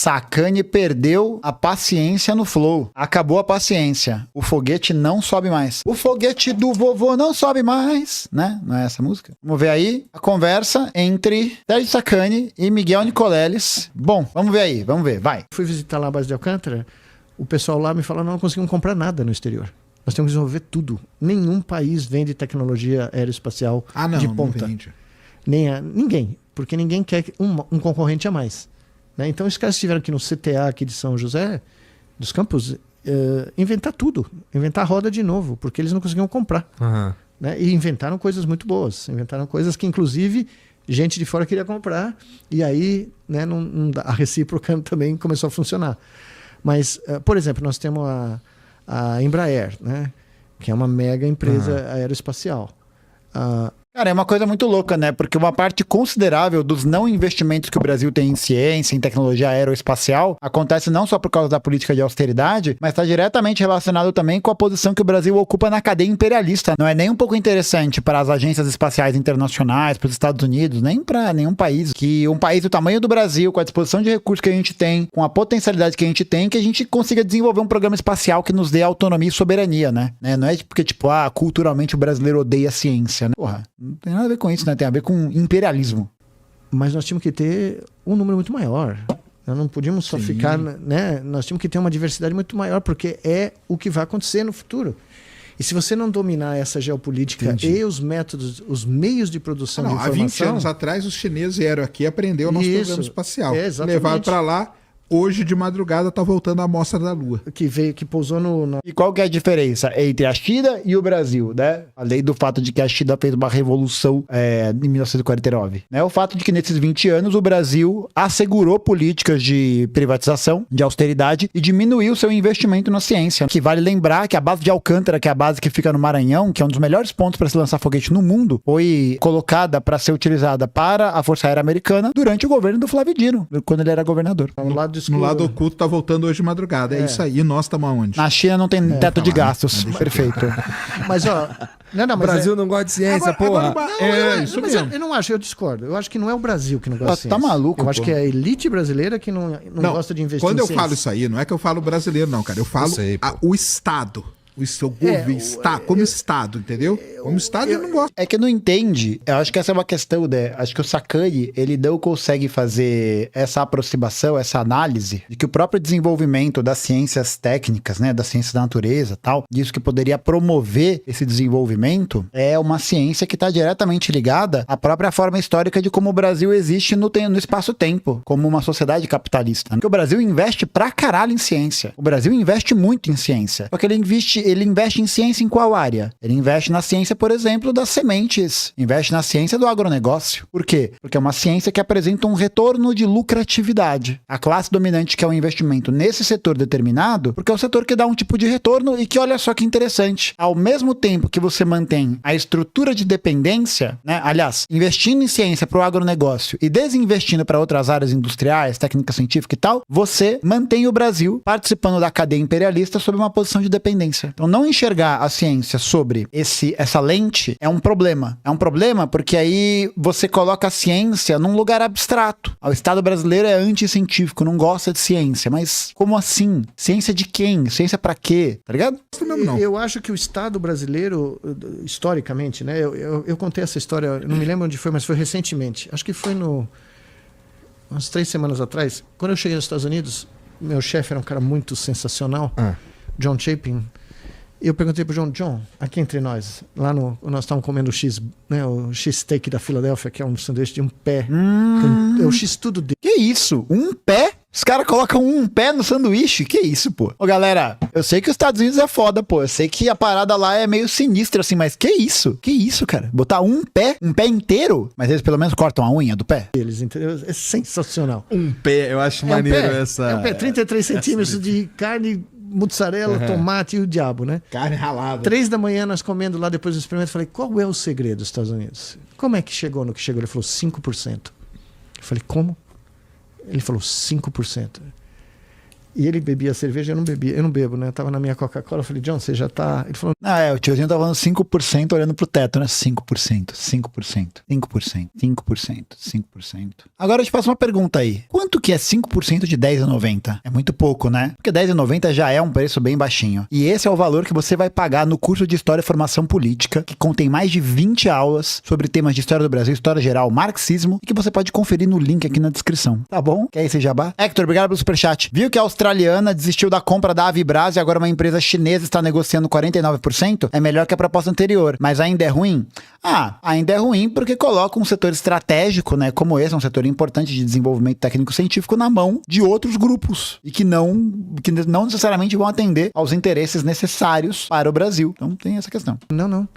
Sacani perdeu a paciência no flow. Acabou a paciência. O foguete não sobe mais. O foguete do vovô não sobe mais, né? Não é essa música? Vamos ver aí a conversa entre Sérgio Sacani e Miguel Nicoleles. Bom, vamos ver aí, vamos ver, vai. Fui visitar lá a base de Alcântara, o pessoal lá me falou, não conseguimos comprar nada no exterior. Nós temos que desenvolver tudo. Nenhum país vende tecnologia aeroespacial de ponta. Não vende. Ninguém, porque ninguém quer um concorrente a mais. Né? Então os caras estiveram aqui no CTA aqui de São José, dos Campos, inventar tudo, inventar a roda de novo, porque eles não conseguiam comprar. Uhum. Né? E inventaram coisas muito boas, inventaram coisas que inclusive gente de fora queria comprar, e aí, né, a recíproca também começou a funcionar. Mas, por exemplo, nós temos a Embraer, né, que é uma mega empresa aeroespacial. Cara, é uma coisa muito louca, né? Porque uma parte considerável dos não investimentos que o Brasil tem em ciência, em tecnologia aeroespacial, acontece não só por causa da política de austeridade, mas está diretamente relacionado também com a posição que o Brasil ocupa na cadeia imperialista. Não é nem um pouco interessante para as agências espaciais internacionais, para os Estados Unidos, nem para nenhum país, que um país do tamanho do Brasil, com a disposição de recursos que a gente tem, com a potencialidade que a gente consiga desenvolver um programa espacial que nos dê autonomia e soberania, né? Não é porque, culturalmente o brasileiro odeia a ciência, né? Porra. Não tem nada a ver com isso, né? Tem a ver com imperialismo. Mas nós tínhamos que ter um número muito maior. Nós não podíamos só ficar, né? Nós tínhamos que ter uma diversidade muito maior, porque é o que vai acontecer no futuro. E se você não dominar essa geopolítica e os métodos, os meios de produção de informação... Há 20 anos atrás, os chineses vieram aqui e aprenderam o nosso programa espacial. Levaram para lá. Hoje, de madrugada, tá voltando a amostra da Lua. Que pousou no... E qual que é a diferença entre a China e o Brasil, né? Além do fato de que a China fez uma revolução em 1949. Né? O fato de que nesses 20 anos o Brasil assegurou políticas de privatização, de austeridade e diminuiu seu investimento na ciência. Que vale lembrar que a base de Alcântara, que é a base que fica no Maranhão, que é um dos melhores pontos para se lançar foguete no mundo, foi colocada para ser utilizada para a Força Aérea Americana durante o governo do Flávio Dino, quando ele era governador. No lado oculto tá voltando hoje de madrugada. É isso aí. E nós estamos aonde? Na China não tem teto de gastos. Perfeito. Mas, ó... O Brasil não gosta de ciência, porra. Isso mesmo. Eu não acho, eu discordo. Eu acho que não é o Brasil que não gosta de ciência. Tá maluco, Eu acho que é a elite brasileira que não gosta de investir em ciência. Quando eu falo isso aí, não é que eu falo brasileiro, não, cara. Eu falo o Estado. O seu governo, como Estado, entendeu? Como Estado, eu não gosto. É que não entende. Eu acho que essa é uma questão, né? Acho que o Sacani, ele não consegue fazer essa aproximação, essa análise de que o próprio desenvolvimento das ciências técnicas, né? Das ciências da natureza e tal, disso que poderia promover esse desenvolvimento, é uma ciência que está diretamente ligada à própria forma histórica de como o Brasil existe no espaço-tempo, como uma sociedade capitalista. Porque o Brasil investe pra caralho em ciência. O Brasil investe muito em ciência. Porque ele investe em ciência em qual área? Ele investe na ciência, por exemplo, das sementes. Investe na ciência do agronegócio. Por quê? Porque é uma ciência que apresenta um retorno de lucratividade. A classe dominante quer um investimento nesse setor determinado, porque é o setor que dá um tipo de retorno e que, olha só que interessante, ao mesmo tempo que você mantém a estrutura de dependência, né? Aliás, investindo em ciência para o agronegócio e desinvestindo para outras áreas industriais, técnica científica e tal, você mantém o Brasil participando da cadeia imperialista sob uma posição de dependência. Então, não enxergar a ciência sobre essa lente é um problema. É um problema porque aí você coloca a ciência num lugar abstrato. O Estado brasileiro é anticientífico, não gosta de ciência. Mas como assim? Ciência de quem? Ciência pra quê? Tá ligado? Não. Eu acho que o Estado brasileiro, historicamente, né? Eu contei essa história, não me lembro onde foi, mas foi recentemente. Acho que foi umas 3 semanas atrás. Quando eu cheguei nos Estados Unidos, meu chefe era um cara muito sensacional, John Chapin. Eu perguntei pro John, aqui entre nós, nós estávamos comendo o X, né, o X-Steak da Filadélfia, que é um sanduíche de um pé. É o X-tudo dele. Que isso? Um pé? Os caras colocam um pé no sanduíche? Que isso, pô? Ô, galera, eu sei que os Estados Unidos é foda, pô. Eu sei que a parada lá é meio sinistra, assim, mas que isso? Que isso, cara? Botar um pé inteiro? Mas eles pelo menos cortam a unha do pé? Eles, entendeu? É sensacional. Um pé, eu acho maneiro essa... É um pé, 33 centímetros de carne... Mussarela, tomate e o diabo, né? Carne ralada. 3 da manhã nós comendo lá depois do experimento. Falei, qual é o segredo dos Estados Unidos? Como é que chegou no que chegou? Ele falou, 5%. Eu falei, como? Ele falou, 5%. E ele bebia cerveja, eu não bebo, né? Eu tava na minha Coca-Cola, eu falei, John, você já tá... Ele falou... O tiozinho tava falando 5% olhando pro teto, né? 5%. Agora eu te faço uma pergunta aí. Quanto que é 5% de R$10,90? É muito pouco, né? Porque R$10,90 já é um preço bem baixinho. E esse é o valor que você vai pagar no curso de História e Formação Política, que contém mais de 20 aulas sobre temas de História do Brasil, História Geral, Marxismo, e que você pode conferir no link aqui na descrição. Tá bom? Quer esse jabá? Hector, obrigado pelo superchat. Viu que a australiana desistiu da compra da Avibras e agora uma empresa chinesa está negociando 49%? É melhor que a proposta anterior, mas ainda é ruim? Ainda é ruim porque coloca um setor estratégico, né, como esse, um setor importante de desenvolvimento técnico-científico na mão de outros grupos e que não necessariamente vão atender aos interesses necessários para o Brasil. Então tem essa questão. Não.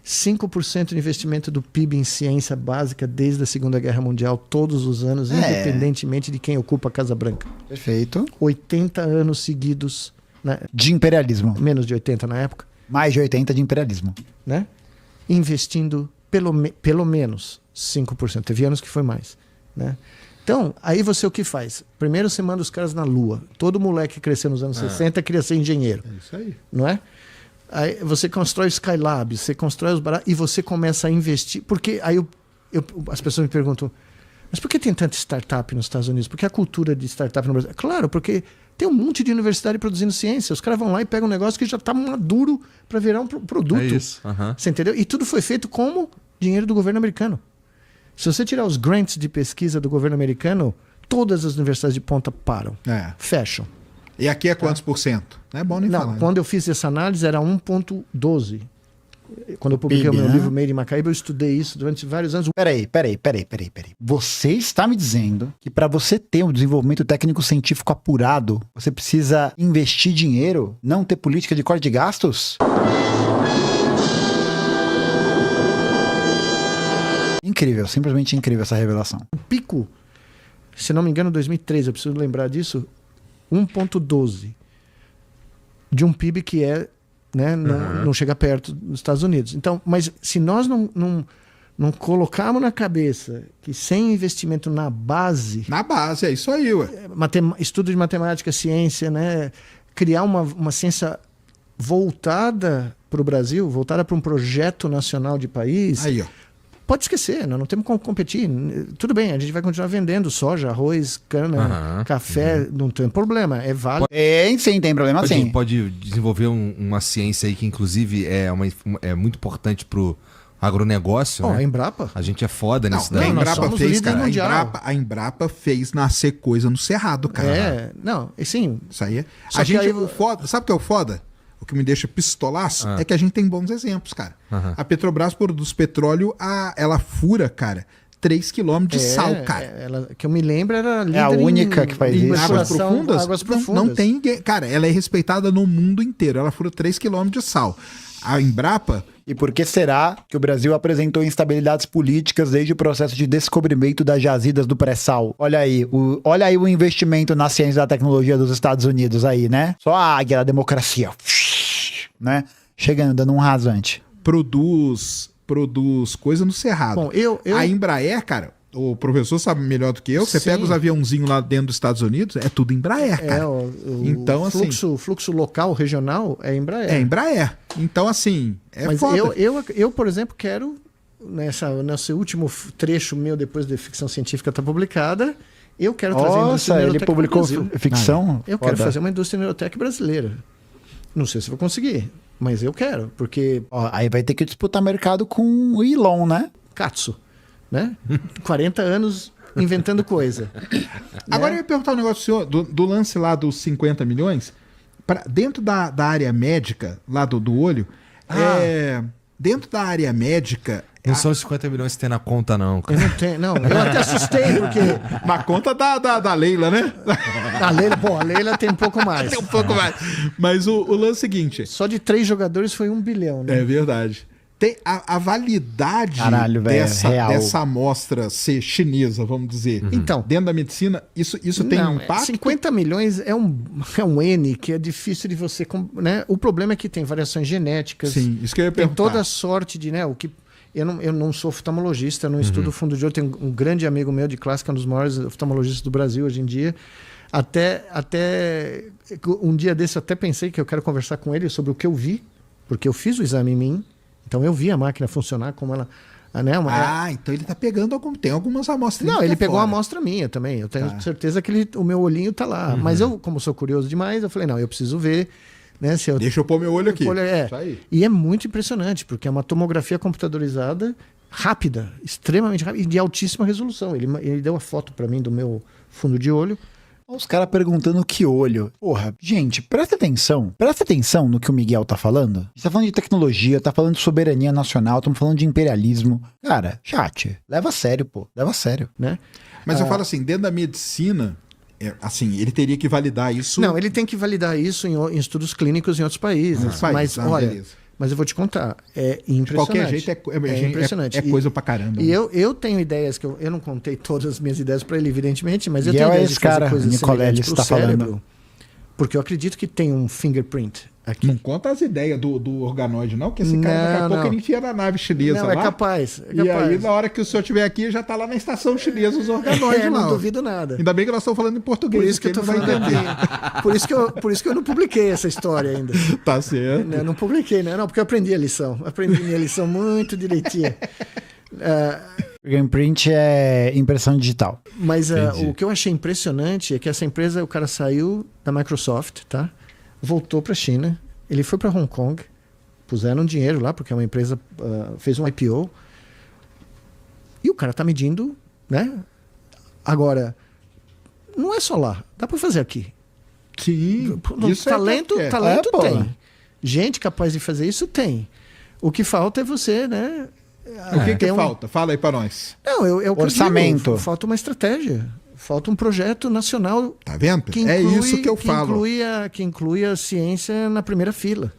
5% de investimento do PIB em ciência básica desde a Segunda Guerra Mundial, todos os anos, independentemente de quem ocupa a Casa Branca. Perfeito. 80 anos seguidos. Né? De imperialismo. Menos de 80 na época. Mais de 80 de imperialismo. Né? Investindo pelo menos 5%. Teve anos que foi mais. Né? Então, aí você o que faz? Primeiro você manda os caras na Lua. Todo moleque que cresceu nos anos 60 queria ser engenheiro. É isso aí. Não é? Aí você constrói o Skylab, você constrói os baratos e você começa a investir. Porque aí as pessoas me perguntam, mas por que tem tanta startup nos Estados Unidos? Por que a cultura de startup no Brasil? Claro, porque tem um monte de universidade produzindo ciência. Os caras vão lá e pegam um negócio que já está maduro para virar um produto. É isso. Você entendeu? E tudo foi feito como dinheiro do governo americano. Se você tirar os grants de pesquisa do governo americano, todas as universidades de ponta param. Fecham. E aqui é quantos por cento? Não é bom nem falar. Quando eu fiz essa análise era 1,12. Quando eu publiquei o meu livro Made in Macaíba, eu estudei isso durante vários anos. Peraí. Você está me dizendo que para você ter um desenvolvimento técnico-científico apurado, você precisa investir dinheiro, não ter política de corte de gastos? Incrível, simplesmente incrível essa revelação. O pico, se não me engano, 2013, eu preciso lembrar disso, 1,12 de um PIB que é, né, não chega perto dos Estados Unidos. Então, mas se nós não colocarmos na cabeça que sem investimento na base... Na base, é isso aí, ué. Estudo de matemática, ciência, né, criar uma ciência voltada para o Brasil, voltada para um projeto nacional de país... Aí, ó. Pode esquecer, nós não temos como competir. Tudo bem, a gente vai continuar vendendo soja, arroz, cana, café, não tem problema, é válido. Sim, tem problema sim. Pode desenvolver uma ciência aí que inclusive é muito importante pro agronegócio, né? A Embrapa. A gente é foda nisso daí. A Embrapa fez, cara. A Embrapa fez nascer coisa no Cerrado, cara. Sim. Isso aí é... o foda, sabe o que é o foda? O que me deixa pistolaço é que a gente tem bons exemplos, cara. A Petrobras produz petróleo, ela fura, cara, 3 km de sal, cara. Ela, que eu me lembro, era líder a única que faz isso. Águas profundas? Águas profundas. Não tem ninguém. Cara, ela é respeitada no mundo inteiro. Ela fura 3 km de sal. A Embrapa... E por que será que o Brasil apresentou instabilidades políticas desde o processo de descobrimento das jazidas do pré-sal? Olha aí o investimento na ciência e da tecnologia dos Estados Unidos aí, né? Só a águia da democracia, né? Chegando, dando um rasante. Produz coisa no Cerrado. Bom, A Embraer, cara, o professor sabe melhor do que eu, você pega os aviãozinhos lá dentro dos Estados Unidos, é tudo Embraer, cara. Então, o fluxo local, regional, é Embraer. É Embraer. Então, assim, Mas foda. Eu, por exemplo, quero, nesse último trecho meu, depois da ficção científica estar publicada, eu quero trazer a indústria ele publicou ficção? Eu quero fazer uma indústria neurotech brasileira. Não sei se vou conseguir, mas eu quero, porque... aí vai ter que disputar mercado com o Elon, né? Katsu, né? 40 anos inventando coisa. Agora eu ia perguntar um negócio senhor, do lance lá dos 50 milhões, dentro da área médica, lá do olho, dentro da área médica... Não são os 50 milhões que tem na conta, não. Cara. Eu não tenho, não. Eu até assustei, porque... Na conta da Leila, né? A Leila tem um pouco mais. Tem um pouco mais. Mas o lance é o seguinte... Só de 3 jogadores foi 1 bilhão, né? É verdade. Tem a validade dessa amostra ser chinesa, vamos dizer. Então, dentro da medicina, isso tem um impacto? 50 milhões é um N que é difícil de você... Né? O problema é que tem variações genéticas. Sim, isso que eu ia perguntar. Tem toda a sorte de... Né, o que... Eu não sou oftalmologista, não estudo fundo de olho. Tenho um grande amigo meu de classe, que é um dos maiores oftalmologistas do Brasil hoje em dia. Até um dia desse eu até pensei que eu quero conversar com ele sobre o que eu vi, porque eu fiz o exame em mim, então eu vi a máquina funcionar como ela... Né, então ele tá pegando tem algumas amostras. Não, ele pegou uma amostra minha também. Eu tenho certeza que o meu olhinho tá lá. Mas eu, como sou curioso demais, eu falei, não, eu preciso ver. Né, deixa eu pôr meu olho aqui. Isso aí. E é muito impressionante, porque é uma tomografia computadorizada rápida, extremamente rápida e de altíssima resolução. Ele deu a foto para mim do meu fundo de olho. Os caras perguntando que olho. Porra, gente, presta atenção no que o Miguel tá falando. A gente tá falando de tecnologia, tá falando de soberania nacional, estamos falando de imperialismo. Cara, chat, leva a sério, pô, leva a sério. Né? Mas eu falo assim, dentro da medicina, assim, ele teria que validar isso... Não, ele tem que validar isso em estudos clínicos em outros países. Mas, olha... Beleza. Mas eu vou te contar, é impressionante. De qualquer jeito, é impressionante. É coisa pra caramba. E eu tenho ideias que eu não contei todas as minhas ideias para ele, evidentemente, mas eu e tenho ideias de fazer coisas semelhantes pro cérebro. Porque eu acredito que tem um fingerprint aqui. Não conta as ideias do organoide, não, que esse cara daqui a pouco ele enfia na nave chinesa lá. É capaz. E aí, na hora que o senhor estiver aqui, já tá lá na estação chinesa os organoides lá. Não duvido nada. Ainda bem que nós estamos falando em português. Por isso que eu tô falando por isso que eu não publiquei essa história ainda. Tá certo. Eu não publiquei, né? Não, porque eu aprendi a lição. Aprendi minha lição muito direitinho. Fingerprint é impressão digital. Mas o que eu achei impressionante é que essa empresa, o cara saiu da Microsoft, tá? Voltou para a China, ele foi para Hong Kong, puseram dinheiro lá, porque é uma empresa fez um IPO, e o cara tá medindo, né? Agora, não é só lá, dá para fazer aqui. Sim, isso talento tem. Gente capaz de fazer isso tem. O que falta é você, né? O que falta? Fala aí para nós. Não, orçamento. Falta uma estratégia. Falta um projeto nacional. Tá vendo? É isso que eu falo. Que inclui a ciência na primeira fila.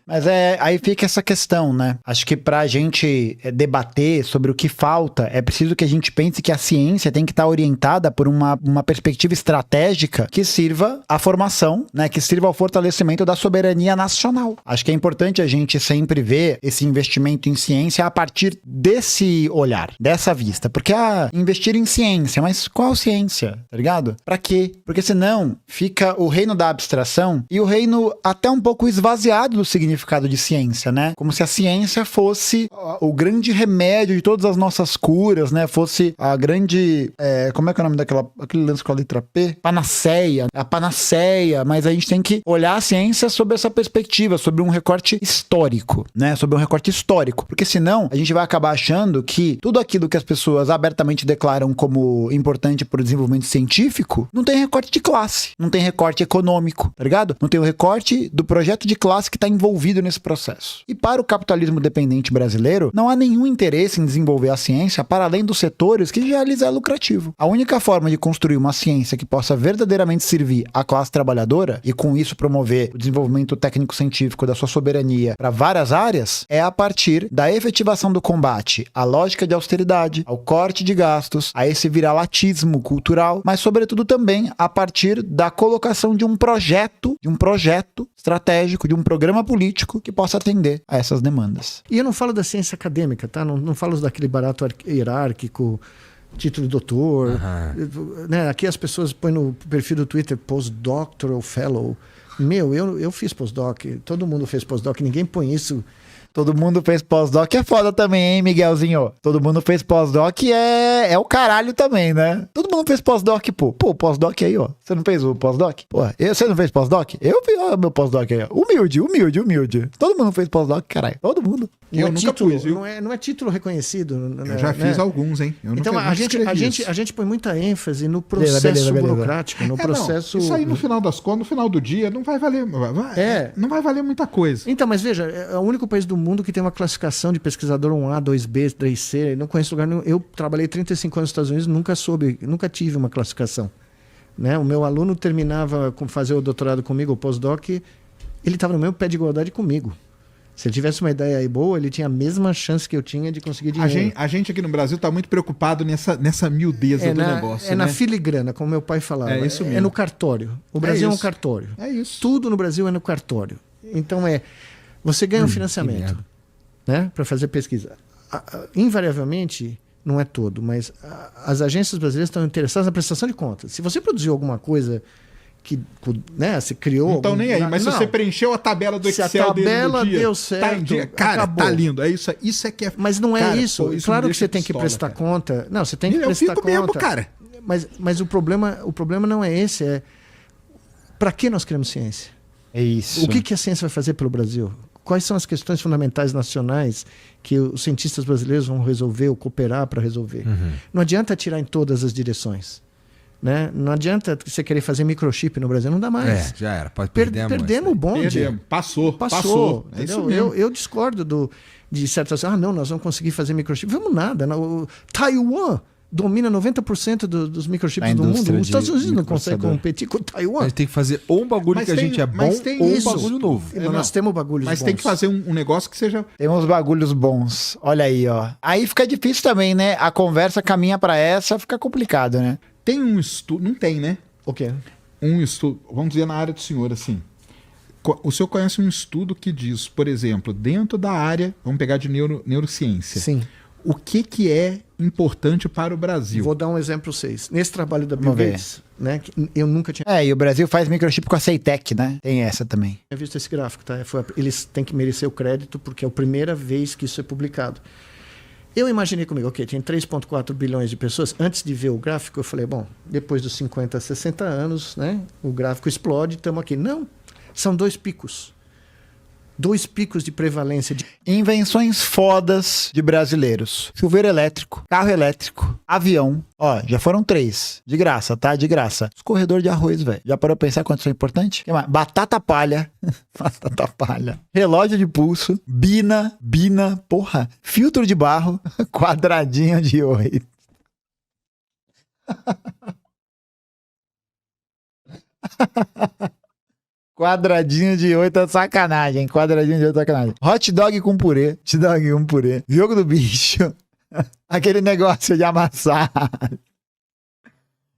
Mas aí fica essa questão, né? Acho que pra gente debater sobre o que falta, é preciso que a gente pense que a ciência tem que estar orientada por uma perspectiva estratégica que sirva à formação, né? Que sirva ao fortalecimento da soberania nacional. Acho que é importante a gente sempre ver esse investimento em ciência a partir desse olhar, dessa vista. Porque, investir em ciência, mas qual ciência? Tá ligado? Pra quê? Porque senão fica o reino da abstração e o reino até um pouco esvaziado do significado de ciência, né? Como se a ciência fosse o grande remédio de todas as nossas curas, né? Fosse a grande... como é que é o nome aquele lance com a letra P? Panaceia. A panaceia, mas a gente tem que olhar a ciência sob essa perspectiva, sobre um recorte histórico, né? Sobre um recorte histórico. Porque senão a gente vai acabar achando que tudo aquilo que as pessoas abertamente declaram como importante para o desenvolvimento científico não tem recorte de classe, não tem recorte econômico, tá ligado? Não tem o recorte do projeto de classe que está envolvido nesse processo. E para o capitalismo dependente brasileiro, não há nenhum interesse em desenvolver a ciência para além dos setores que já lhes é lucrativo. A única forma de construir uma ciência que possa verdadeiramente servir à classe trabalhadora e com isso promover o desenvolvimento técnico-científico da sua soberania para várias áreas é a partir da efetivação do combate à lógica de austeridade, ao corte de gastos, a esse viralatismo cultural, mas sobretudo também a partir da colocação de um projeto estratégico, de um programa político que possa atender a essas demandas. E eu não falo da ciência acadêmica, tá? Não falo daquele barato hierárquico, título de doutor. Né? Aqui as pessoas põem no perfil do Twitter postdoctoral fellow. Eu fiz postdoc, todo mundo fez postdoc, ninguém põe isso. Todo mundo fez pós-doc, é foda também, hein, Miguelzinho? Todo mundo fez pós-doc, é o caralho também, né? Todo mundo fez pós-doc, pô. Pô, pós-doc aí, ó. Você não fez o pós-doc? Pô, você não fez pós-doc? Eu fiz meu pós-doc aí, ó. Humilde. Todo mundo fez pós-doc, caralho. Todo mundo. Eu nunca fiz, viu? Não é título reconhecido. Eu já fiz alguns, hein? Então a gente põe muita ênfase no processo burocrático, no processo... Isso aí no final das contas, no final do dia, não vai valer... Não vai valer muita coisa. Então, mas veja, é o único país do mundo que tem uma classificação de pesquisador 1A, 2B, 3C. Não conheço lugar nenhum. Eu trabalhei 35 anos nos Estados Unidos, nunca tive uma classificação. Né? O meu aluno terminava fazer o doutorado comigo, o pós-doc, ele estava no mesmo pé de igualdade comigo. Se ele tivesse uma ideia aí boa, ele tinha a mesma chance que eu tinha de conseguir dinheiro. A gente aqui no Brasil está muito preocupado nessa miudeza do negócio. É na filigrana, como meu pai falava. É isso mesmo. É no cartório. O Brasil é um cartório. É isso. Tudo no Brasil é no cartório. Então você ganha um financiamento, né, para fazer pesquisa. Invariavelmente, não é todo, mas as agências brasileiras estão interessadas na prestação de contas. Se você produziu alguma coisa que, né, você criou... Não estão nem aí, mas se não. você preencheu a tabela do Excel se a tabela dele no dia, deu certo, tá em dia. Cara, acabou. tá lindo. É isso é que é... Mas não é cara, isso. pô, Claro me que você deixa tem que pistola, prestar cara. conta. Não, você tem que Eu prestar fico conta. mesmo, cara. Mas o problema não é esse. É para que nós queremos ciência? É isso. O que a ciência vai fazer pelo Brasil? Quais são as questões fundamentais nacionais que os cientistas brasileiros vão resolver ou cooperar para resolver? Não adianta atirar em todas as direções. Né? Não adianta você querer fazer microchip no Brasil, não dá mais. Já era, pode perder Perdemos o bonde. Perdemos. Passou. É isso Entendeu? mesmo. Eu discordo de certas... não, nós vamos conseguir fazer microchip. Vamos nada. O Taiwan domina 90% dos microchips do mundo. Os Estados Unidos não conseguem competir com o A Taiwan. gente tem que fazer ou um bagulho Mas que a tem- gente é bom, mas tem ou um isso. bagulho novo. Nós temos bagulhos Mas bons. tem que fazer um negócio que seja... Tem uns bagulhos bons. Olha aí, ó. Aí fica difícil também, né? A conversa caminha pra essa, fica complicado, né? Tem um estudo... Não tem, né? O quê? Um estudo... Vamos dizer na área do senhor, assim. O senhor conhece um estudo que diz, por exemplo, dentro da área... Vamos pegar de neurociência. Sim. O que é importante para o Brasil? Vou dar um exemplo para vocês. Nesse trabalho da Bill Vamos ver. Gates, né, que eu nunca tinha É, e o Brasil faz microchip com a Ceitec, né? Tem essa também. visto esse gráfico, tá? Eles têm que merecer o crédito porque é a primeira vez que isso é publicado. Eu imaginei comigo, ok, tem 3,4 bilhões de pessoas. Antes de ver o gráfico, eu falei, bom, depois dos 50, 60 anos, né, o gráfico explode, estamos aqui. Não, são 2 picos. 2 picos de prevalência de... Invenções fodas de brasileiros. Chuveiro elétrico, carro elétrico, avião. Ó, já foram 3. De graça, tá? De graça. Escorredor de arroz, velho. Já parou pra pensar quanto isso é importante? O que mais? Batata palha. Batata palha. Relógio de pulso. Bina. Porra. Filtro de barro. Quadradinho de 8. Quadradinho de 8 é sacanagem. Quadradinho de 8 é sacanagem. Hot dog com purê. Hot dog com purê. Jogo do bicho. Aquele negócio de amassar.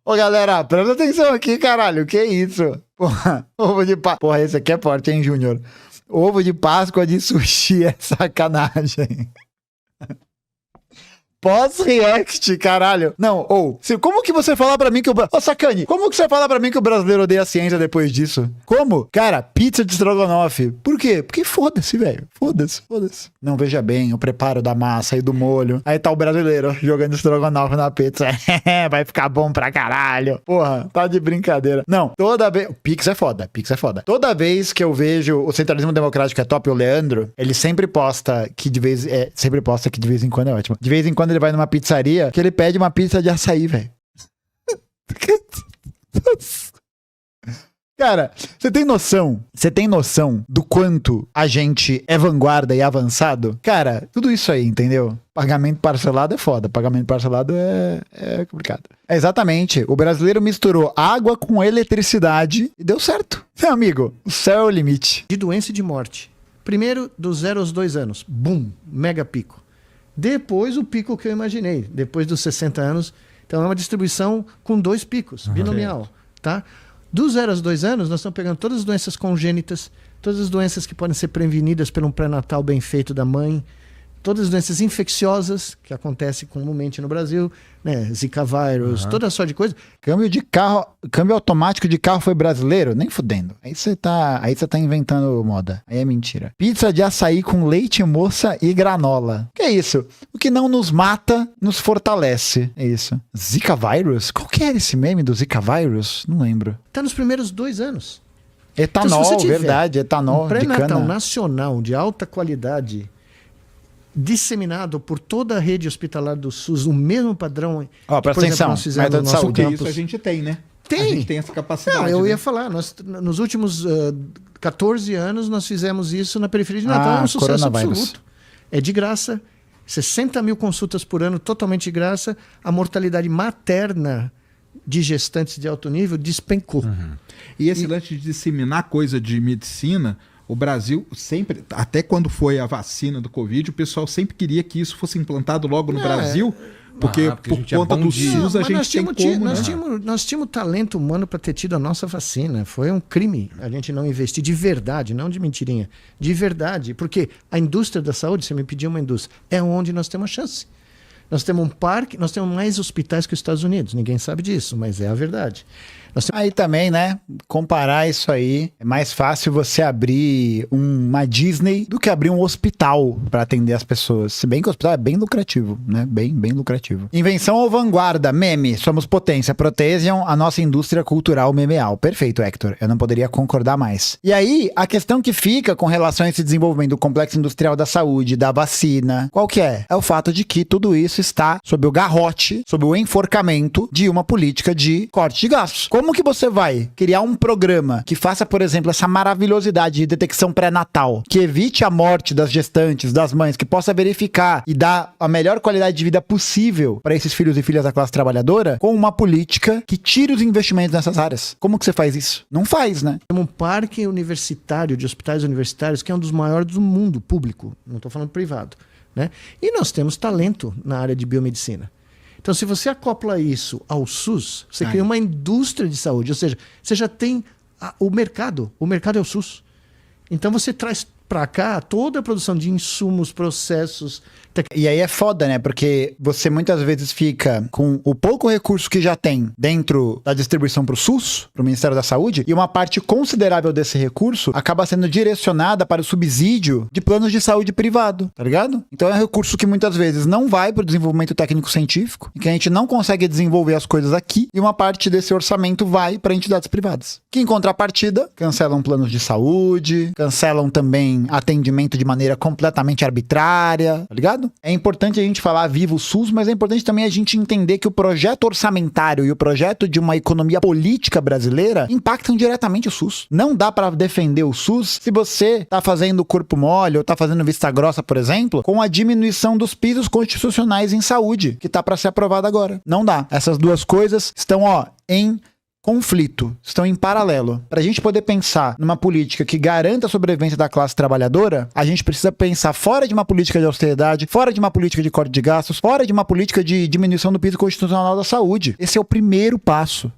Ô, galera, presta atenção aqui, caralho. Que isso? Porra, ovo de Páscoa. Porra, esse aqui é forte, hein, Júnior? Ovo de Páscoa de sushi é sacanagem. Pós-react, caralho. Não, como que você fala pra mim que o... Ô, Sacani, como que você fala pra mim que o brasileiro odeia a ciência depois disso? Como? Cara, pizza de estrogonofe. Por quê? Porque foda-se, velho. Foda-se. Não, veja bem, o preparo da massa e do molho. Aí tá o brasileiro jogando estrogonofe na pizza. Vai ficar bom pra caralho. Porra, tá de brincadeira. Não, toda vez... Pix é foda. Toda vez que eu vejo o centralismo democrático é top, o Leandro, ele sempre posta que de vez... sempre posta que de vez em quando é ótimo. De vez em quando ele vai numa pizzaria que ele pede uma pizza de açaí, velho. Cara, você tem noção do quanto a gente é vanguarda e avançado? Cara, tudo isso aí, entendeu? Pagamento parcelado é foda. Pagamento parcelado é complicado. É exatamente. O brasileiro misturou água com eletricidade e deu certo. Meu amigo, o céu é o limite. de doença e de morte. Primeiro, dos 0 aos 2 anos. Bum, mega pico. Depois, o pico que eu imaginei. Depois dos 60 anos. Então, é uma distribuição com 2 picos, binomial. Tá? Dos 0 aos 2 anos, nós estamos pegando todas as doenças congênitas, todas as doenças que podem ser prevenidas por um pré-natal bem feito da mãe, todas as doenças infecciosas, que acontecem comumente no Brasil, né? Zika vírus, toda sorte de coisa. Câmbio automático de carro foi brasileiro? Nem fudendo. Aí você tá inventando moda. Aí é mentira. Pizza de açaí com leite moça e granola. Que é isso? O que não nos mata, nos fortalece. É isso. Zika vírus? Qual que era esse meme do Zika vírus? Não lembro. Está nos primeiros 2 anos. Etanol, Então, se você tiver verdade. Etanol um de pré-natal cana. nacional de alta qualidade disseminado por toda a rede hospitalar do SUS, o mesmo padrão. Ó, presta por exemplo, atenção, nós fizemos método no de nosso saúde. campus. Isso a gente tem, né? Tem. A gente tem essa capacidade. Não, eu né? ia falar, nos últimos 14 anos nós fizemos isso na periferia de Natal, é um sucesso coronavírus. absoluto. É de graça, 60 mil consultas por ano, totalmente de graça. A mortalidade materna de gestantes de alto nível despencou. E esse lance de disseminar coisa de medicina, o Brasil sempre, até quando foi a vacina do Covid, o pessoal sempre queria que isso fosse implantado logo no Brasil, porque porque a por gente é conta bom do dia. SUS a Mas gente tem como, né? nós tínhamos talento humano para ter tido a nossa vacina. Foi um crime a gente não investir de verdade, não de mentirinha. De verdade. Porque a indústria da saúde, você me pediu uma indústria, é onde nós temos chance. Nós temos um parque, nós temos mais hospitais que os Estados Unidos. Ninguém sabe disso, mas é a verdade. Aí também, né? Comparar isso aí, é mais fácil você abrir uma Disney do que abrir um hospital para atender as pessoas. Se bem que o hospital é bem lucrativo, né? Bem lucrativo. Invenção ou vanguarda? Meme. Somos potência. Protejam a nossa indústria cultural memeal. Perfeito, Hector. Eu não poderia concordar mais. E aí, a questão que fica com relação a esse desenvolvimento do complexo industrial da saúde, da vacina, qual que é? É o fato de que tudo isso está sob o garrote, sob o enforcamento de uma política de corte de gastos. Como que você vai criar um programa que faça, por exemplo, essa maravilhosidade de detecção pré-natal, que evite a morte das gestantes, das mães, que possa verificar e dar a melhor qualidade de vida possível para esses filhos e filhas da classe trabalhadora, com uma política que tire os investimentos nessas áreas? Como que você faz isso? Não faz, né? Temos um parque universitário, de hospitais universitários, que é um dos maiores do mundo, público. Não estou falando privado, né? E nós temos talento na área de biomedicina. Então, se você acopla isso ao SUS, você cria uma indústria de saúde. Ou seja, você já tem o mercado. O mercado é o SUS. Então, você traz para cá toda a produção de insumos, processos. E aí é foda, né? Porque você muitas vezes fica com o pouco recurso que já tem dentro da distribuição pro SUS, pro Ministério da Saúde, e uma parte considerável desse recurso acaba sendo direcionada para o subsídio de planos de saúde privado, tá ligado? Então é um recurso que muitas vezes não vai pro desenvolvimento técnico-científico, e que a gente não consegue desenvolver as coisas aqui, e uma parte desse orçamento vai para entidades privadas. Que em contrapartida, cancelam planos de saúde, cancelam também atendimento de maneira completamente arbitrária, tá ligado? É importante a gente falar viva o SUS, mas é importante também a gente entender que o projeto orçamentário e o projeto de uma economia política brasileira impactam diretamente o SUS. Não dá pra defender o SUS se você tá fazendo corpo mole ou tá fazendo vista grossa, por exemplo, com a diminuição dos pisos constitucionais em saúde, que tá pra ser aprovada agora. Não dá. Essas duas coisas estão, em conflito, estão em paralelo. Para a gente poder pensar numa política que garanta a sobrevivência da classe trabalhadora, a gente precisa pensar fora de uma política de austeridade, fora de uma política de corte de gastos, fora de uma política de diminuição do piso constitucional da saúde. Esse é o primeiro passo.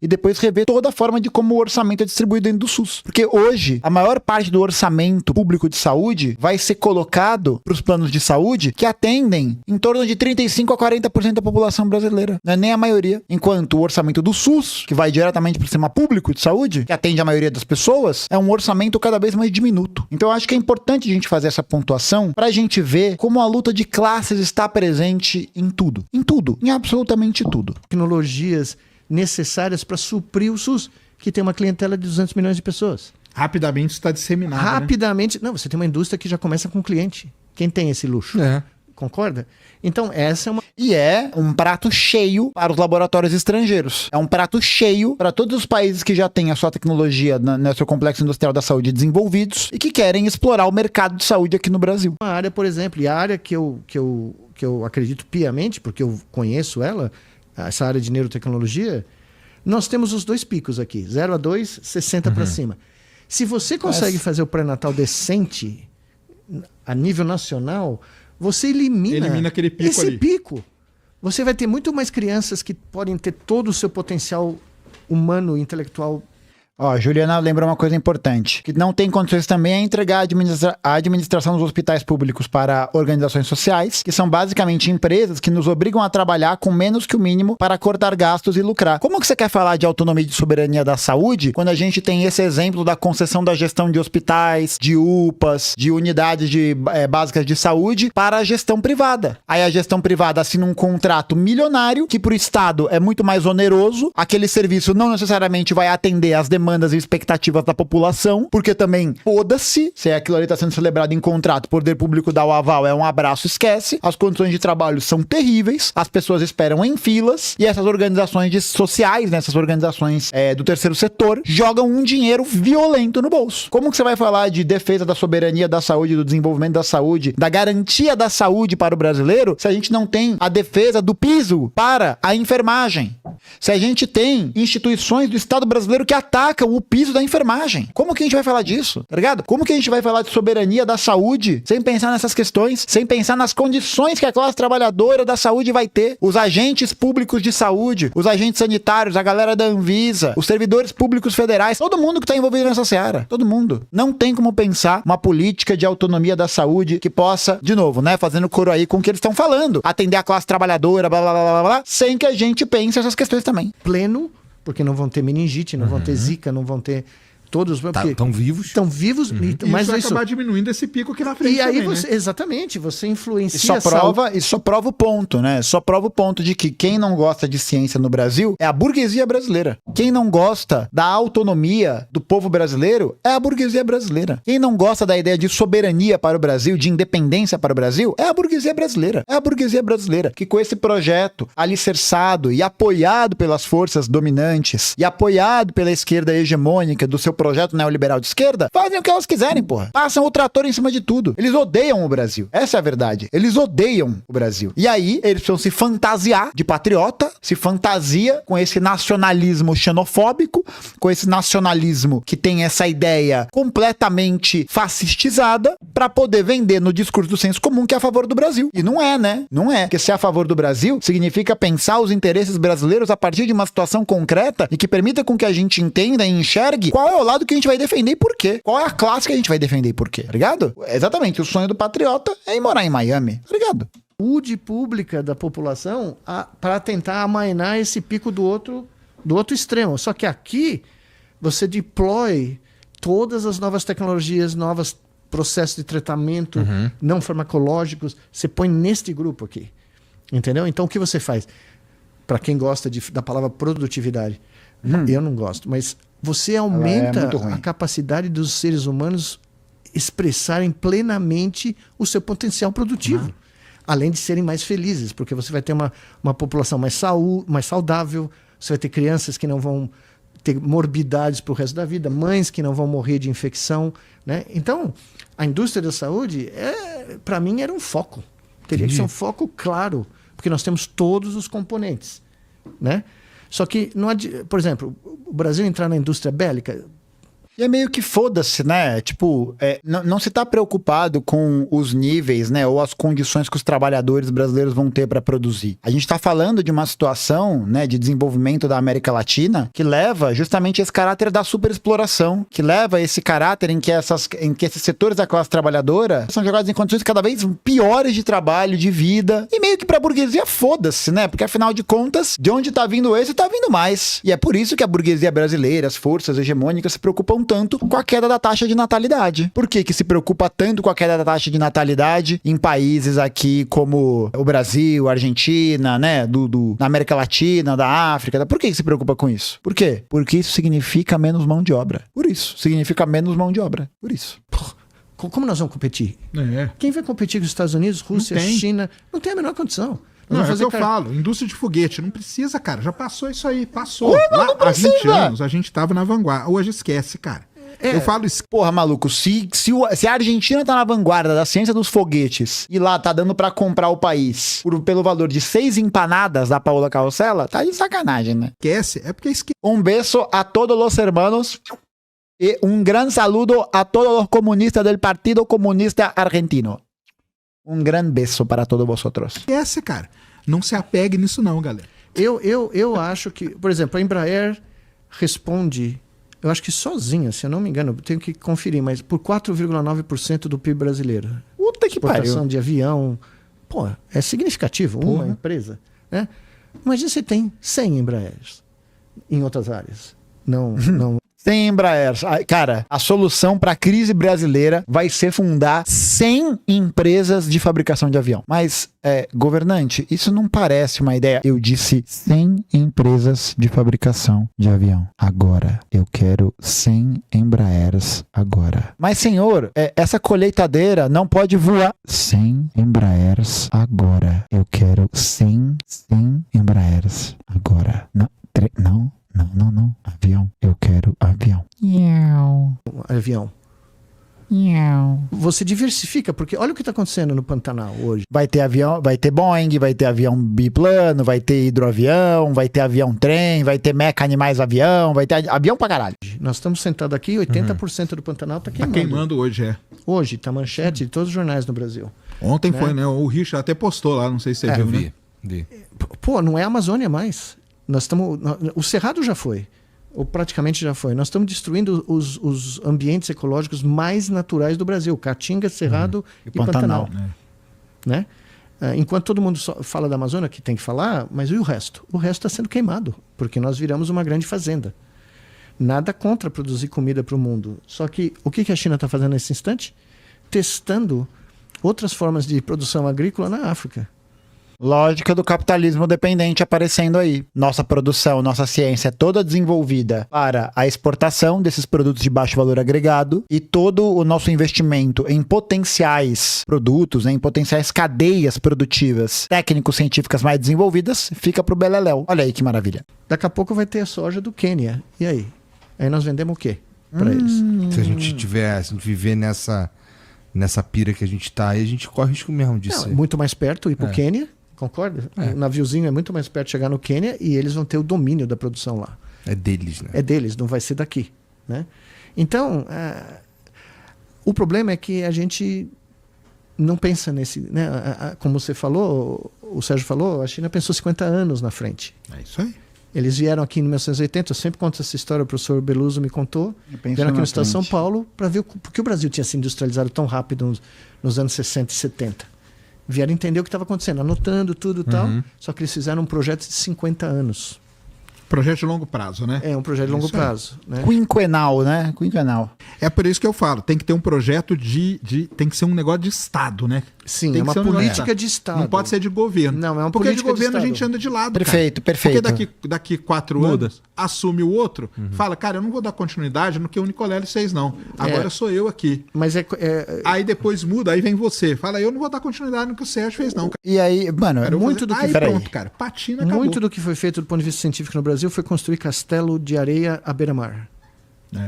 E depois rever toda a forma de como o orçamento é distribuído dentro do SUS. Porque hoje, a maior parte do orçamento público de saúde vai ser colocado para os planos de saúde que atendem em torno de 35% a 40% da população brasileira. Não é nem a maioria. Enquanto o orçamento do SUS, que vai diretamente para o sistema público de saúde, que atende a maioria das pessoas, é um orçamento cada vez mais diminuto. Então eu acho que é importante a gente fazer essa pontuação para a gente ver como a luta de classes está presente em tudo. Em tudo. Em absolutamente tudo. Tecnologias necessárias para suprir o SUS, que tem uma clientela de 200 milhões de pessoas. Rapidamente está disseminado. Rapidamente. Né? Não, você tem uma indústria que já começa com cliente. Quem tem esse luxo? Concorda? Então, essa é uma... E é um prato cheio para os laboratórios estrangeiros. É um prato cheio para todos os países que já têm a sua tecnologia no seu complexo industrial da saúde desenvolvidos e que querem explorar o mercado de saúde aqui no Brasil. Uma área, por exemplo, e a área que eu acredito piamente, porque eu conheço ela, essa área de neurotecnologia, nós temos os dois picos aqui, 0 a 2, 60 para cima. Se você consegue fazer o pré-natal decente a nível nacional, você elimina aquele pico esse ali. pico. Você vai ter muito mais crianças que podem ter todo o seu potencial humano e intelectual. Ó, Juliana lembrou uma coisa importante, que não tem condições também é entregar a administração dos hospitais públicos para organizações sociais, que são basicamente empresas que nos obrigam a trabalhar com menos que o mínimo para cortar gastos e lucrar. Como que você quer falar de autonomia e de soberania da saúde quando a gente tem esse exemplo da concessão da gestão de hospitais, de UPAs, de unidades básicas de saúde para a gestão privada? Aí a gestão privada assina um contrato milionário que para o Estado é muito mais oneroso, aquele serviço não necessariamente vai atender às demandas e expectativas da população, porque também, foda-se, se aquilo ali está sendo celebrado em contrato, o poder público dá o aval, é um abraço, esquece, as condições de trabalho são terríveis, as pessoas esperam em filas, e essas organizações sociais, né, essas organizações do terceiro setor, jogam um dinheiro violento no bolso. Como que você vai falar de defesa da soberania da saúde, do desenvolvimento da saúde, da garantia da saúde para o brasileiro, se a gente não tem a defesa do piso para a enfermagem? Se a gente tem instituições do Estado brasileiro que atacam atacam o piso da enfermagem. Como que a gente vai falar disso? Tá ligado? Como que a gente vai falar de soberania da saúde sem pensar nessas questões, sem pensar nas condições que a classe trabalhadora da saúde vai ter? Os agentes públicos de saúde, os agentes sanitários, a galera da Anvisa, os servidores públicos federais, todo mundo que tá envolvido nessa seara. Todo mundo. Não tem como pensar uma política de autonomia da saúde que possa, de novo, né, fazendo coro aí com o que eles estão falando, atender a classe trabalhadora, blá, blá, blá, blá, blá, sem que a gente pense essas questões também. Pleno, porque não vão ter meningite, não vão ter zika, não vão ter todos... Estão vivos. Estão vivos, Mas vai acabar diminuindo esse pico aqui na frente e aí também, você, né? exatamente, você influencia E só prova o ponto, né? Só prova o ponto de que quem não gosta de ciência no Brasil é a burguesia brasileira. Quem não gosta da autonomia do povo brasileiro é a burguesia brasileira. Quem não gosta da ideia de soberania para o Brasil, de independência para o Brasil, é a burguesia brasileira. É a burguesia brasileira que com esse projeto alicerçado e apoiado pelas forças dominantes e apoiado pela esquerda hegemônica do seu projeto neoliberal de esquerda, fazem o que elas quiserem, porra. Passam o trator em cima de tudo. Eles odeiam o Brasil. Essa é a verdade. Eles odeiam o Brasil. E aí, eles precisam se fantasiar de patriota, se fantasia com esse nacionalismo xenofóbico, com esse nacionalismo que tem essa ideia completamente fascistizada pra poder vender no discurso do senso comum que é a favor do Brasil. E não é, né? Não é. Porque ser a favor do Brasil significa pensar os interesses brasileiros a partir de uma situação concreta e que permita com que a gente entenda e enxergue qual é o lado que a gente vai defender e por quê. Qual é a classe que a gente vai defender e por quê, tá ligado? Exatamente, o sonho do patriota é ir morar em Miami, tá ligado? saúde pública da população para tentar amainar esse pico do outro extremo. Só que aqui você deploy todas as novas tecnologias, novos processos de tratamento não farmacológicos, você põe neste grupo aqui. Entendeu? Então o que você faz? Para quem gosta da palavra produtividade, eu não gosto, mas você aumenta a capacidade dos seres humanos expressarem plenamente o seu potencial produtivo. Além de serem mais felizes, porque você vai ter uma população mais saudável, você vai ter crianças que não vão ter morbidades para o resto da vida, mães que não vão morrer de infecção, né? Então, a indústria da saúde, para mim, era um foco. Teria que ser um foco claro, porque nós temos todos os componentes, né? Só que, por exemplo, o Brasil entrar na indústria bélica... E é meio que foda-se, né? Tipo, não se tá preocupado com os níveis, né? Ou as condições que os trabalhadores brasileiros vão ter para produzir. A gente tá falando de uma situação, né, de desenvolvimento da América Latina que leva justamente esse caráter da superexploração, que leva esse caráter em que esses setores da classe trabalhadora são jogados em condições cada vez piores de trabalho, de vida. E meio que pra burguesia foda-se, né? Porque afinal de contas, de onde tá vindo esse, tá vindo mais. E é por isso que a burguesia brasileira, as forças hegemônicas se preocupam tanto com a queda da taxa de natalidade. Por que se preocupa tanto com a queda da taxa de natalidade em países aqui como o Brasil, a Argentina, né, na América Latina, da África? Por que se preocupa com isso? Por quê? Porque isso significa menos mão de obra. Por isso. Significa menos mão de obra. Por isso. Como nós vamos competir? Quem vai competir com os Estados Unidos, Rússia, China? Não tem a menor condição. Não, é o que eu falo, indústria de foguete, não precisa, cara, já passou isso aí, passou. Lá, há 20 anos a gente tava na vanguarda, hoje esquece, cara. Eu falo isso. Porra, maluco, se a Argentina tá na vanguarda da ciência dos foguetes e lá tá dando pra comprar o país pelo valor de 6 empanadas da Paola Carrossela, tá de sacanagem, né? Esquece, é porque esquece. Um beijo a todos os hermanos e um grande saludo a todos os comunistas del Partido Comunista Argentino. Um grande beijo para todos vocês. Esquece, cara. Não se apegue nisso não, galera. Eu acho que, por exemplo, a Embraer responde, eu acho que sozinha, se eu não me engano, eu tenho que conferir, mas por 4,9% do PIB brasileiro. Puta que pariu. Exportação de avião. Pô, é significativo, uma empresa, né? Imagina você tem 100 Embraers em outras áreas. Não. 100 Embraers. Cara, a solução para a crise brasileira vai ser fundar 100 empresas de fabricação de avião. Mas, governante, isso não parece uma ideia. Eu disse 100 empresas de fabricação de avião. Agora, eu quero 100 Embraers agora. Mas, senhor, essa colheitadeira não pode voar. 100 Embraers agora. Eu quero 100 Embraers agora. Não. Avião. Eu quero avião. Avião. Você diversifica, porque olha o que está acontecendo no Pantanal hoje. Vai ter avião, vai ter Boeing, vai ter avião biplano, vai ter hidroavião, vai ter avião-trem, vai ter meca animais avião, vai ter avião pra caralho. Nós estamos sentados aqui, 80% do Pantanal está Tá queimando. queimando hoje, é. Hoje, está manchete de todos os jornais no Brasil. Ontem foi, né? O Richard até postou lá, não sei se você viu, né? Vi. Pô, não é a Amazônia mais. O Cerrado já foi. Ou praticamente já foi. Nós estamos destruindo os ambientes ecológicos mais naturais do Brasil. Caatinga, Cerrado e Pantanal. Né? Enquanto todo mundo só fala da Amazônia, que tem que falar, mas e o resto? O resto está sendo queimado, porque nós viramos uma grande fazenda. Nada contra produzir comida para o mundo. Só que o que a China está fazendo nesse instante? Testando outras formas de produção agrícola na África. Lógica do capitalismo dependente aparecendo aí. Nossa produção, nossa ciência é toda desenvolvida para a exportação desses produtos de baixo valor agregado e todo o nosso investimento em potenciais produtos, em potenciais cadeias produtivas técnico-científicas mais desenvolvidas, fica pro beleléu. Olha aí que maravilha. Daqui a pouco vai ter a soja do Quênia. E aí? Aí nós vendemos o quê para eles? Se a gente viver nessa pira que a gente tá aí, a gente corre risco mesmo disso. Não, muito mais perto ir pro Quênia. Concorda? O naviozinho é muito mais perto de chegar no Quênia e eles vão ter o domínio da produção lá. É deles, né? É deles, não vai ser daqui. Né? Então, o problema é que a gente não pensa nesse... Né? Como você falou, o Sérgio falou, a China pensou 50 anos na frente. É isso aí. Eles vieram aqui em 1980, eu sempre conto essa história, o professor Beluso me contou. Vieram aqui no estado de São Paulo para ver por que o Brasil tinha se industrializado tão rápido nos anos 60 e 70. Vieram entender o que estava acontecendo, anotando tudo e tal. Só que eles fizeram um projeto de 50 anos. Projeto de longo prazo, né? É, um projeto de longo prazo. Né? Quinquenal, né? Quinquenal. É por isso que eu falo, tem que ter um projeto tem que ser um negócio de Estado, né? Sim, tem é que uma ser um negócio política de Estado. Não pode ser de governo. Não, é uma porque de política de governo a Estado. gente anda de lado, Perfeito, cara. perfeito. Porque daqui 4 anos, assume o outro, fala, cara, eu não vou dar continuidade no que o Nicolelli fez, não. Agora sou eu aqui. Mas Aí depois muda, aí vem você. Fala, eu não vou dar continuidade no que o Sérgio fez, não. E aí, mano, Cara, muito do que... Aí Peraí. pronto, cara. Patina, acabou. Muito do que foi feito do ponto de vista científico no Brasil foi construir castelo de areia à beira-mar.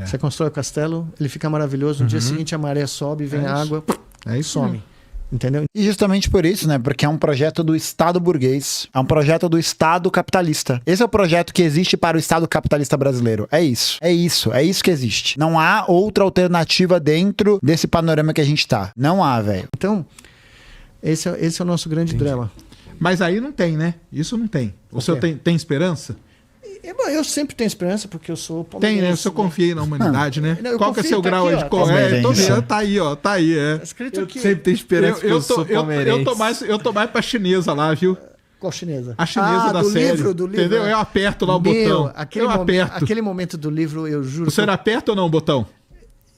Você constrói o castelo, ele fica maravilhoso, no dia seguinte a maré sobe, vem a água, É isso some. mesmo. Entendeu? E justamente por isso, né? Porque é um projeto do Estado burguês. É um projeto do Estado capitalista. Esse é o projeto que existe para o Estado capitalista brasileiro. É isso. É isso. É isso que existe. Não há outra alternativa dentro desse panorama que a gente tá. Não há, velho. Então, esse é o nosso grande drama. Mas aí não tem, né? Isso não tem. O senhor tem esperança? Eu sempre tenho esperança, porque eu sou Tem, palmeirense. né? O senhor confia na humanidade, né? Não, eu Qual que é confio, seu tá grau aqui, aí ó, de tá correto? Tô escrito. vendo, tá aí, ó. Tá aí, é. Tá escrito aqui. Sempre tenho esperança porque eu sou palmeirense. Eu tô mais pra chinesa lá, viu? Qual chinesa? A chinesa da do série. livro, do livro. Entendeu? Eu aperto lá o Meu, botão. Aquele, eu aperto. aquele momento do livro, eu juro. O senhor aperta ou não o botão?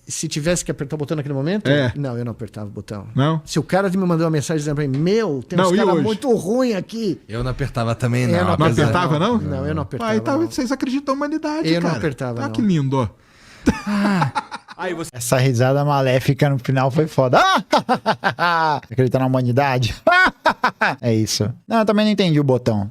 Se tivesse que apertar o botão naquele momento, não, eu não apertava o botão. Não? Se o cara me mandou uma mensagem dizendo pra mim, tem uns caras muito ruins aqui. Eu não apertava também, Eu não. Não apertava, não? Não, eu não apertava. Aí tá, não. vocês acreditam na humanidade, Eu não cara. apertava, Ah, não. que lindo, ó. Essa risada maléfica no final foi foda. Acreditar na humanidade? É isso. Não, eu também não entendi o botão.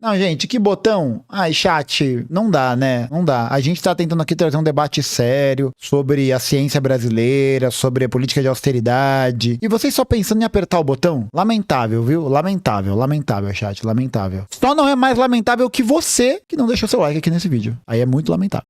Não, gente, que botão? Ai, chat, não dá, né? Não dá. A gente tá tentando aqui trazer um debate sério sobre a ciência brasileira, sobre a política de austeridade. E vocês só pensando em apertar o botão? Lamentável, viu? Lamentável, chat, lamentável. Só não é mais lamentável que você que não deixou seu like aqui nesse vídeo. Aí é muito lamentável.